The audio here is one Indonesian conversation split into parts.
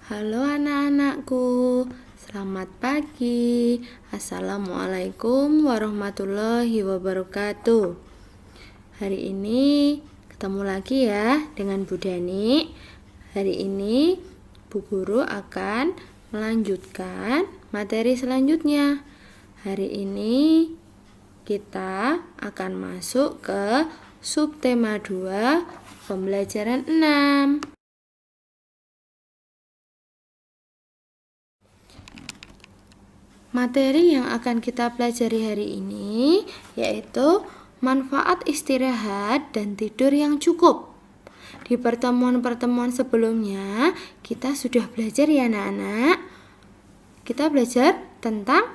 Halo anak-anakku, selamat pagi. Assalamualaikum warahmatullahi wabarakatuh. Hari ini ketemu lagi ya dengan Bu Dani. Hari ini Bu Guru akan melanjutkan materi selanjutnya. Hari ini kita akan masuk ke subtema 2 pembelajaran 6. Materi yang akan kita pelajari hari ini yaitu manfaat istirahat dan tidur yang cukup. Di pertemuan-pertemuan sebelumnya kita sudah belajar ya anak-anak. Kita belajar tentang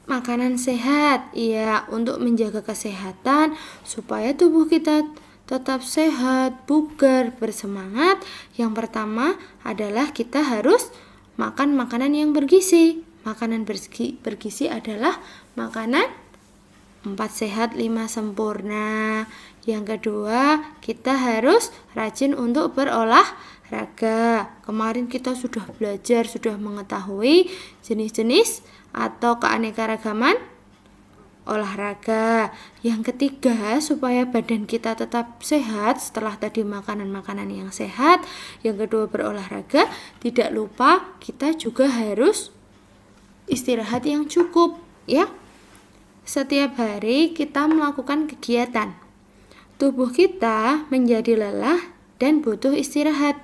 makanan sehat. Iya, untuk menjaga kesehatan supaya tubuh kita tetap sehat, bugar, bersemangat. Yang pertama adalah kita harus makan makanan yang bergizi. Makanan bergizi adalah makanan 4 sehat 5 sempurna. Yang kedua, kita harus rajin untuk berolahraga. Kemarin kita sudah belajar, sudah mengetahui jenis-jenis atau keanekaragaman olahraga. Yang ketiga, supaya badan kita tetap sehat setelah tadi makanan-makanan yang sehat. Yang kedua, berolahraga. Tidak lupa kita juga harus istirahat yang cukup ya. Setiap hari kita melakukan kegiatan. Tubuh kita menjadi lelah dan butuh istirahat.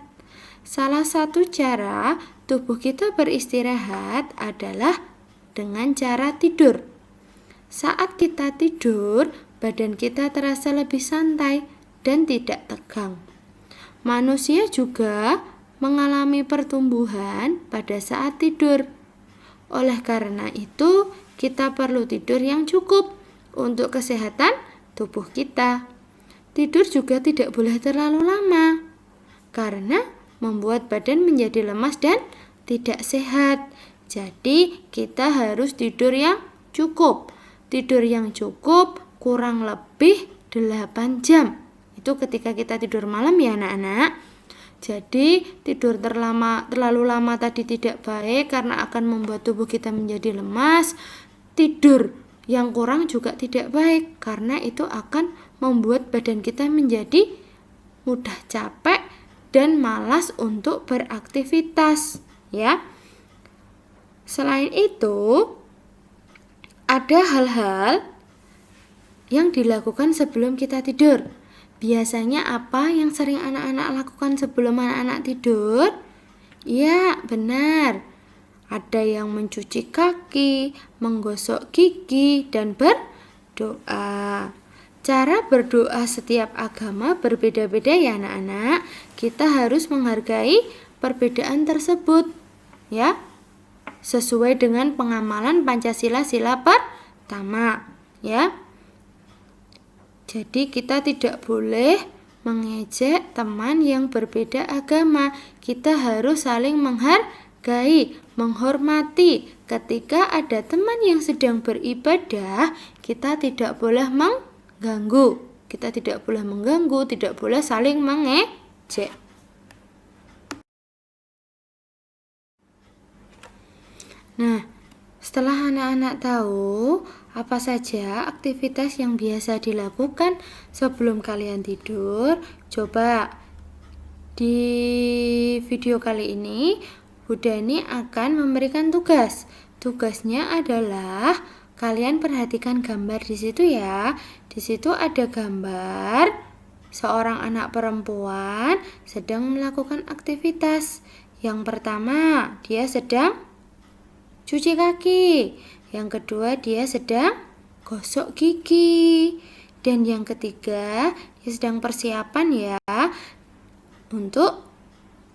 Salah satu cara tubuh kita beristirahat adalah dengan cara tidur. Saat kita tidur, badan kita terasa lebih santai dan tidak tegang. Manusia juga mengalami pertumbuhan pada saat tidur. Oleh karena itu, kita perlu tidur yang cukup untuk kesehatan tubuh kita. Tidur juga tidak boleh terlalu lama, karena membuat badan menjadi lemas dan tidak sehat. Jadi, kita harus tidur yang cukup. Tidur yang cukup kurang lebih 8 jam. Itu ketika kita tidur malam ya anak-anak. Jadi tidur terlalu lama tadi tidak baik karena akan membuat tubuh kita menjadi lemas. Tidur yang kurang juga tidak baik karena itu akan membuat badan kita menjadi mudah capek dan malas untuk beraktivitas ya. Selain itu, ada hal-hal yang dilakukan sebelum kita tidur. Biasanya apa yang sering anak-anak lakukan sebelum anak-anak tidur? Ya, benar. Ada yang mencuci kaki, menggosok gigi, dan berdoa. Cara berdoa setiap agama berbeda-beda ya anak-anak. Kita harus menghargai perbedaan tersebut, ya. Sesuai dengan pengamalan Pancasila sila pertama, ya. Jadi kita tidak boleh mengejek teman yang berbeda agama. Kita harus saling menghargai, menghormati. Ketika ada teman yang sedang beribadah, kita tidak boleh mengganggu. Kita tidak boleh mengganggu, tidak boleh saling mengejek. Nah, setelah anak-anak tahu apa saja aktivitas yang biasa dilakukan sebelum kalian tidur, coba di video kali ini Bu Dani akan memberikan tugas. Tugasnya adalah kalian perhatikan gambar di situ ya. Di situ ada gambar seorang anak perempuan sedang melakukan aktivitas. Yang pertama, dia sedang cuci kaki. Yang kedua, dia sedang gosok gigi. Dan yang ketiga, dia sedang persiapan ya untuk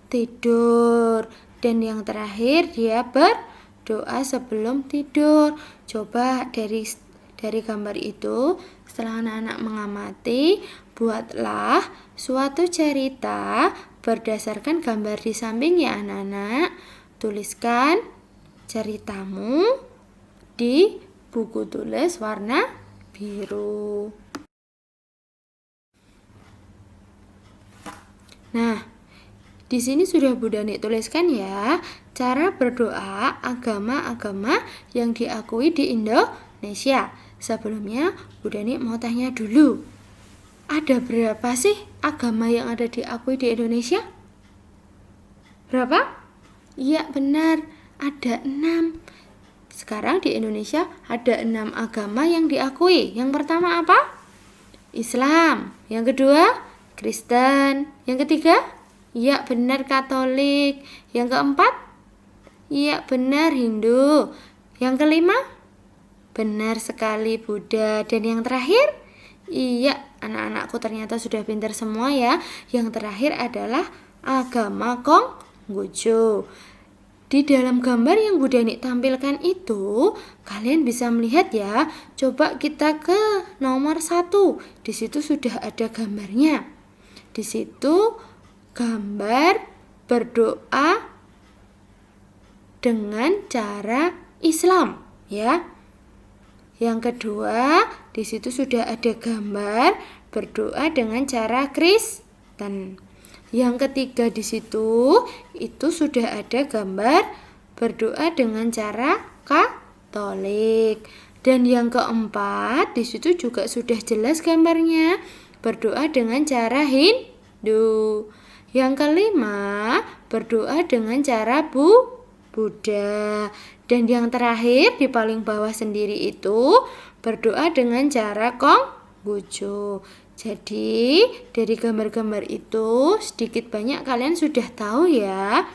tidur. Dan yang terakhir, dia berdoa sebelum tidur. Coba dari gambar itu, setelah anak-anak mengamati, buatlah suatu cerita berdasarkan gambar di samping ya anak-anak. Tuliskan ceritamu di buku tulis warna biru. Nah, Di sini sudah Bu Dani tuliskan ya, cara berdoa agama-agama yang diakui di Indonesia. Sebelumnya Bu Dani mau tanya dulu, ada berapa sih agama yang ada diakui di Indonesia? Berapa? Iya benar, ada 6. Sekarang di Indonesia ada 6 agama yang diakui. Yang pertama apa? Islam. Yang kedua, Kristen. Yang ketiga? Iya benar, Katolik. Yang keempat? Iya benar, Hindu. Yang kelima? Benar sekali, Buddha. Dan yang terakhir? Iya, anak-anakku ternyata sudah pintar semua ya. Yang terakhir adalah agama Konghucu. Di dalam gambar yang Bu Dani tampilkan itu, kalian bisa melihat ya. Coba kita ke nomor 1. Di situ sudah ada gambarnya. Di situ gambar berdoa dengan cara Islam, ya. Yang kedua, di situ sudah ada gambar berdoa dengan cara Kristen. Yang ketiga di situ itu sudah ada gambar berdoa dengan cara Katolik. Dan yang keempat di situ juga sudah jelas gambarnya, berdoa dengan cara Hindu. Yang kelima, berdoa dengan cara Buddha. Dan yang terakhir di paling bawah sendiri itu berdoa dengan cara Konghucu. Jadi dari gambar-gambar itu sedikit banyak kalian sudah tahu ya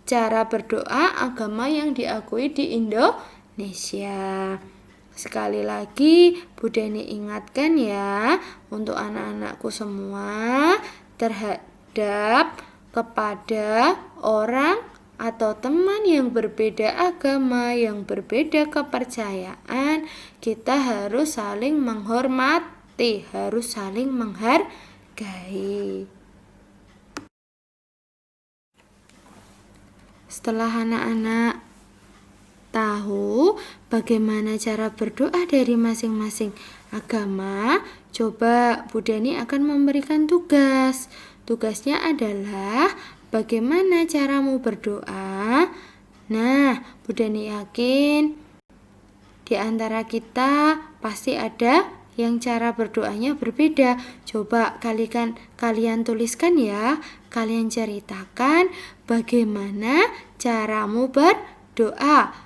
cara berdoa agama yang diakui di Indonesia. Sekali lagi Bu Dani ingatkan ya untuk anak-anakku semua terhadap kepada orang atau teman yang berbeda agama, yang berbeda kepercayaan, kita harus saling menghormati, harus saling menghargai. Setelah anak-anak tahu bagaimana cara berdoa dari masing-masing agama, coba Bu Dani akan memberikan tugas. Tugasnya adalah bagaimana caramu berdoa. Nah, Bu Dani yakin di antara kita pasti ada yang cara berdoanya berbeda. Coba kalian tuliskan ya. Kalian ceritakan bagaimana caramu berdoa.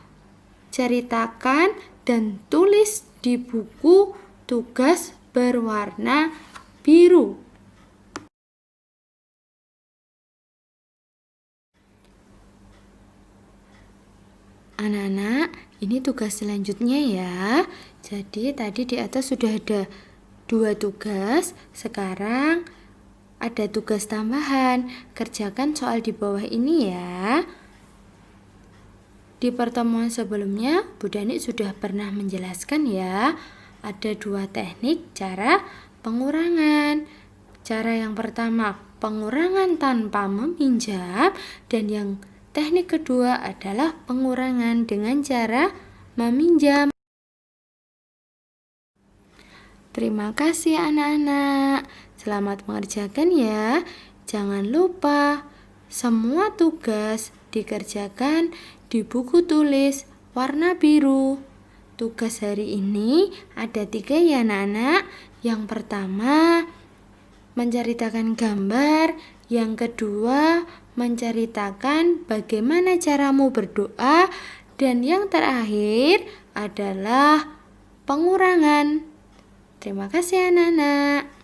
Ceritakan dan tulis di buku tugas berwarna biru. Anak-anak, ini tugas selanjutnya ya. Jadi tadi di atas sudah ada 2 tugas, sekarang ada tugas tambahan. Kerjakan soal di bawah ini ya. Di pertemuan sebelumnya Bu Dani sudah pernah menjelaskan ya, ada 2 teknik cara pengurangan. Cara yang pertama pengurangan tanpa meminjam, dan yang teknik kedua adalah pengurangan dengan cara meminjam. Terima kasih anak-anak. Selamat mengerjakan ya. Jangan lupa semua tugas dikerjakan di buku tulis warna biru. Tugas hari ini ada 3 ya anak-anak. Yang pertama menceritakan gambar. Yang kedua menceritakan bagaimana caramu berdoa. Dan yang terakhir adalah pengurangan. Terima kasih anak-anak.